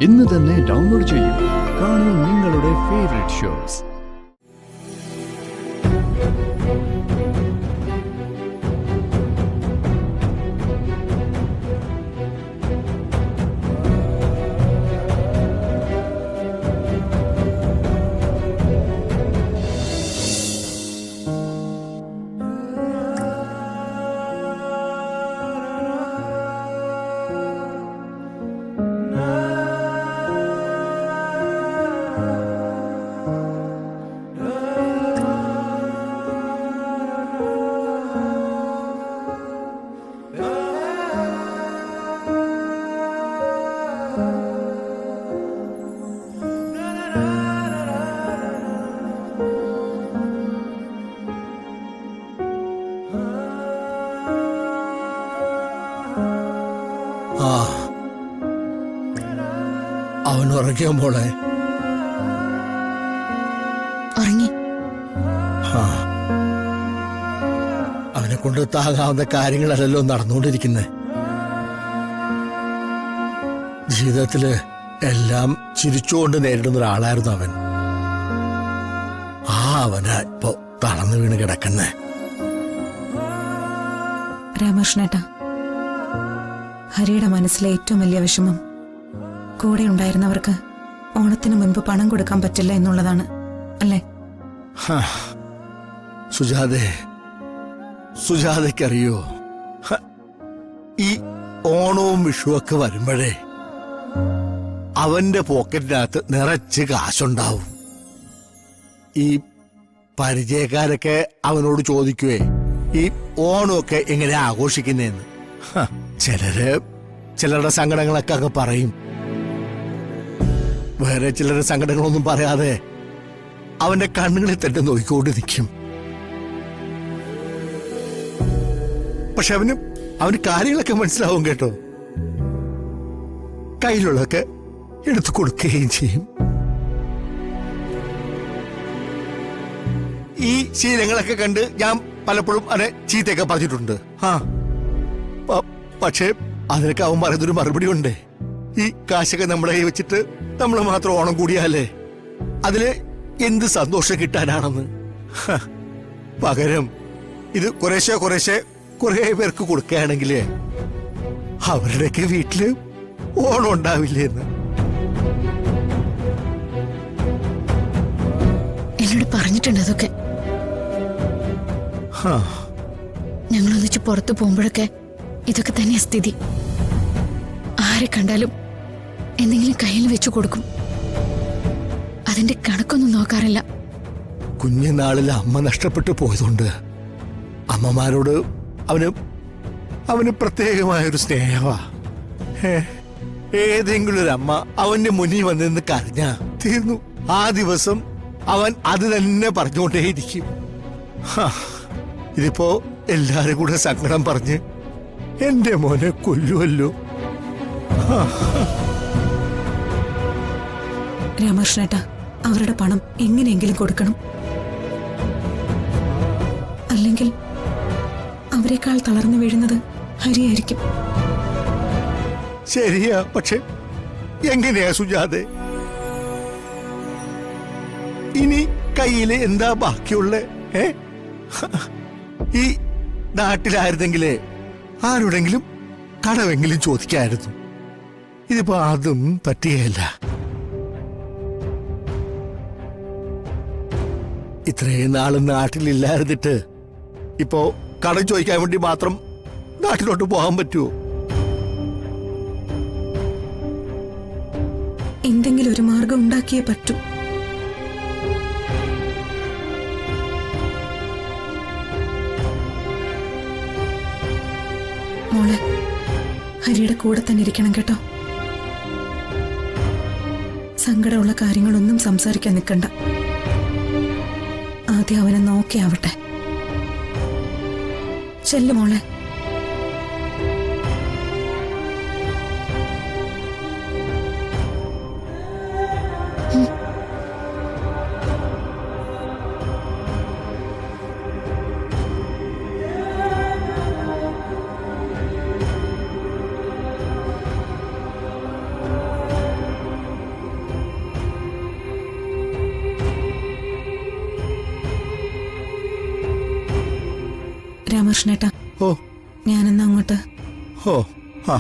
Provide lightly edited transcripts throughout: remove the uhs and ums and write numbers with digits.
ഇന്ന് തന്നെ ഡൗൺലോഡ് ചെയ്യൂ. കാണൂ നിങ്ങളുടെ ഫേവറേറ്റ് ഷോസ്. അവൻ ഉറങ്ങിയോ മോളെ? ഉറങ്ങി. അവനെ കൊണ്ട് താങ്ങാവുന്ന കാര്യങ്ങളല്ലല്ലോ നടന്നുകൊണ്ടിരിക്കുന്നത്. ജീവിതത്തില് എല്ലാം ചിരിച്ചുകൊണ്ട് നേരിടുന്ന ഒരാളായിരുന്നു അവൻ. അവനാ ഇപ്പൊ തളർന്നു വീണ് കിടക്കുന്നേ. രാമകൃഷ്ണേട്ടാ, ഹരിയുടെ മനസ്സിലെ ഏറ്റവും വലിയ വിഷമം കൂടെ ഉണ്ടായിരുന്നവർക്ക് ഓണത്തിന് മുൻപ് പണം കൊടുക്കാൻ പറ്റില്ല എന്നുള്ളതാണ്, അല്ലേ? സുജാതയ്ക്കറിയോ, ഈ ഓണവും വിഷുവൊക്കെ വരുമ്പോഴേ അവന്റെ പോക്കറ്റിനകത്ത് നിറച്ച് കാശുണ്ടാവും. ഈ പരിചയക്കാരൊക്കെ അവനോട് ചോദിക്കുവേ ഈ ഓണമൊക്കെ എങ്ങനെയാ ആഘോഷിക്കുന്നതെന്ന്. ചിലരുടെ സങ്കടങ്ങളൊക്കെ അങ്ങ് പറയും. വേറെ ചിലരുടെ സങ്കടങ്ങളൊന്നും പറയാതെ അവന്റെ കണ്ണുകളിൽ തന്നെ നോക്കിക്കൊണ്ട് നിൽക്കും. പക്ഷെ അവന് കാര്യങ്ങളൊക്കെ മനസ്സിലാവും കേട്ടോ. കയ്യിലുള്ളതൊക്കെ എടുത്തു കൊടുക്കുകയും ചെയ്യും. ഈ ശീലങ്ങളൊക്കെ കണ്ട് ഞാൻ പലപ്പോഴും അവനെ ചീത്തയൊക്കെ പറഞ്ഞിട്ടുണ്ട്. പക്ഷേ അതിനൊക്കെ അവൻ പറയുന്നൊരു മറുപടി ഉണ്ട്. ഈ കാശൊക്കെ നമ്മളെ കൈ വെച്ചിട്ട് നമ്മൾ മാത്രം ഓണം കൂടിയാലേ അതില് എന്ത് സന്തോഷം കിട്ടാനാണെന്ന്. പകരം ഇത് കുറേശ്ശെ കുറെ പേർക്ക് കൊടുക്കുകയാണെങ്കിലേ അവരുടെയൊക്കെ വീട്ടില് ഓണം ഉണ്ടാവില്ലേന്ന്. എന്നോട് പറഞ്ഞിട്ടുണ്ട് അതൊക്കെ. ഞങ്ങളൊന്നിച്ച് പുറത്തു പോകുമ്പോഴൊക്കെ ഇതൊക്കെ തന്നെയാ സ്ഥിതി. ആരെ കണ്ടാലും എന്തെങ്കിലും കയ്യിൽ വെച്ചു കൊടുക്കും. അതിന്റെ കണക്കൊന്നും നോക്കാറില്ല. കുഞ്ഞുനാളിൽ അമ്മ നഷ്ടപ്പെട്ടു പോയതുകൊണ്ട് അമ്മമാരോട് അവന് പ്രത്യേകമായൊരു സ്നേഹമാ. ഏതെങ്കിലും ഒരു അമ്മ അവന്റെ മുന്നിൽ വന്നിരുന്ന് കരഞ്ഞാ തീർന്നു. ആ ദിവസം അവൻ അത് തന്നെ പറഞ്ഞുകൊണ്ടേയിരിക്കും. ഇതിപ്പോ എല്ലാരും കൂടെ സങ്കടം പറഞ്ഞ് എന്റെ മോനെ കൊല്ലുവല്ലോ. രാമകൃഷ്ണേട്ടാ, അവരുടെ പണം എങ്ങനെയെങ്കിലും കൊടുക്കണം. അല്ലെങ്കിൽ അവരെക്കാൾ തളർന്നു വീഴുന്നത് ഹരിയായിരിക്കും. ശരിയാ, പക്ഷെ എങ്ങനെയാ സുജാതെ? ഇനി കയ്യില് എന്താ ബാക്കിയുള്ളേ? ഈ നാട്ടിലായിരുന്നെങ്കിലേ ആരോടെങ്കിലും കടമെങ്കിലും ചോദിക്കായിരുന്നു. ഇതിപ്പോ അതും പറ്റുകയല്ല. ഇത്രയും നാളും നാട്ടിലില്ലായിരുന്നിട്ട് ഇപ്പോ കടം ചോദിക്കാൻ വേണ്ടി മാത്രം നാട്ടിലോട്ട് പോകാൻ പറ്റുമോ? എന്തെങ്കിലും ഒരു മാർഗം ഉണ്ടാക്കിയേ പറ്റൂ. മോളെ, ഹരിയുടെ കൂടെ തന്നെ ഇരിക്കണം കേട്ടോ. സങ്കടമുള്ള കാര്യങ്ങളൊന്നും സംസാരിക്കാൻ നിൽക്കണ്ട. ആദ്യം അവനെ നോക്കിയാവട്ടെ. ചെല്ലു മോളെ. രാമകൃഷ്ണേട്ടാ, ഓ ഞാനെന്നാ അങ്ങോട്ട്. ഓ ആ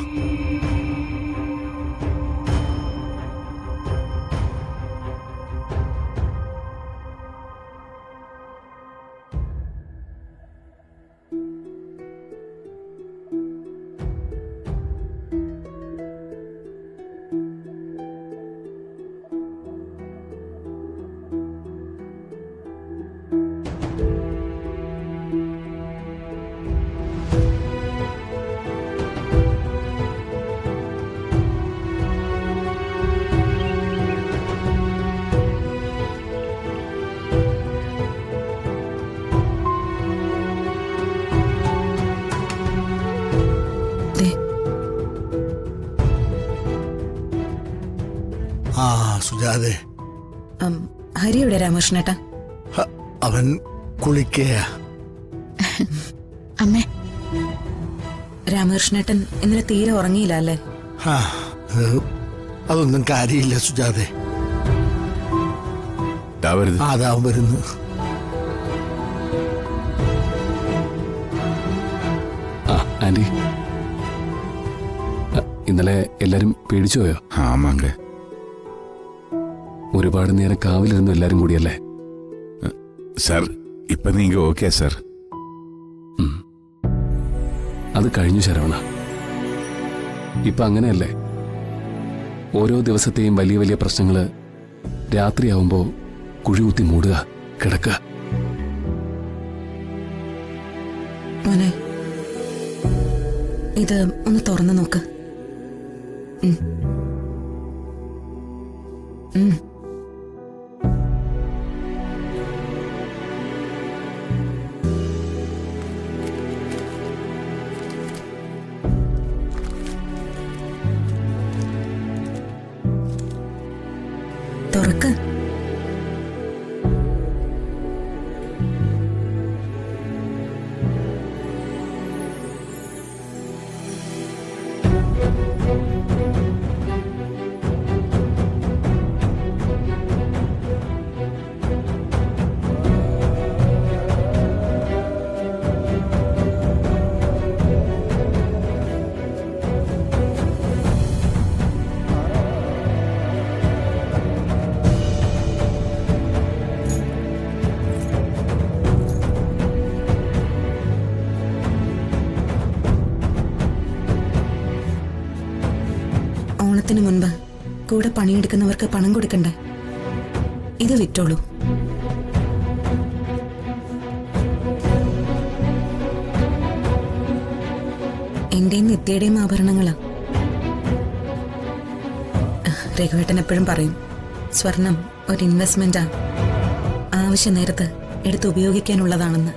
ദേ, ആ സുജാതെ, ഹരി എവിടെ രാമകൃഷ്ണേട്ടാ? അവൻ കുളിക്കയാ. അമ്മേ, രാമകൃഷ്ണേട്ടൻ ഇന്നലെ തീരെ ഉറങ്ങിയില്ല അല്ലേ? ആ, അതൊന്നും കാര്യമില്ല സുജാതെ. അതാവും വരുന്നു. ആന്റി, ഇന്നലെ എല്ലാരും പേടിച്ചു പോയോ? ആമാങ്ക, ഒരുപാട് നേരം കാവിലിരുന്നു എല്ലാരും കൂടിയല്ലേ? സാർ ഇപ്പൊ നീങ്ക ഓക്കെ സാർ? അത് കഴിഞ്ഞു ശരവണ. ഇപ്പൊ അങ്ങനെയല്ലേ, ഓരോ ദിവസത്തെയും വലിയ വലിയ പ്രശ്നങ്ങള് രാത്രിയാവുമ്പോ കുഴികുത്തി മൂടുക, കിടക്കുക. മോനെ, ഇത് ഒന്ന് തുറന്നു നോക്ക്. തുറക്ക്. ഓണത്തിന് മുൻപ് കൂടെ പണിയെടുക്കുന്നവർക്ക് പണം കൊടുക്കണ്ടേ? ഇത് വിറ്റോളൂ. എന്റെയും നിത്യയുടെയും ആഭരണങ്ങളാ. രഘുവേട്ടൻ എപ്പോഴും പറയും, സ്വർണം ഒരു ഇൻവെസ്റ്റ്മെന്റാ, ആവശ്യ നേരത്ത് എടുത്ത് ഉപയോഗിക്കാനുള്ളതാണെന്ന്.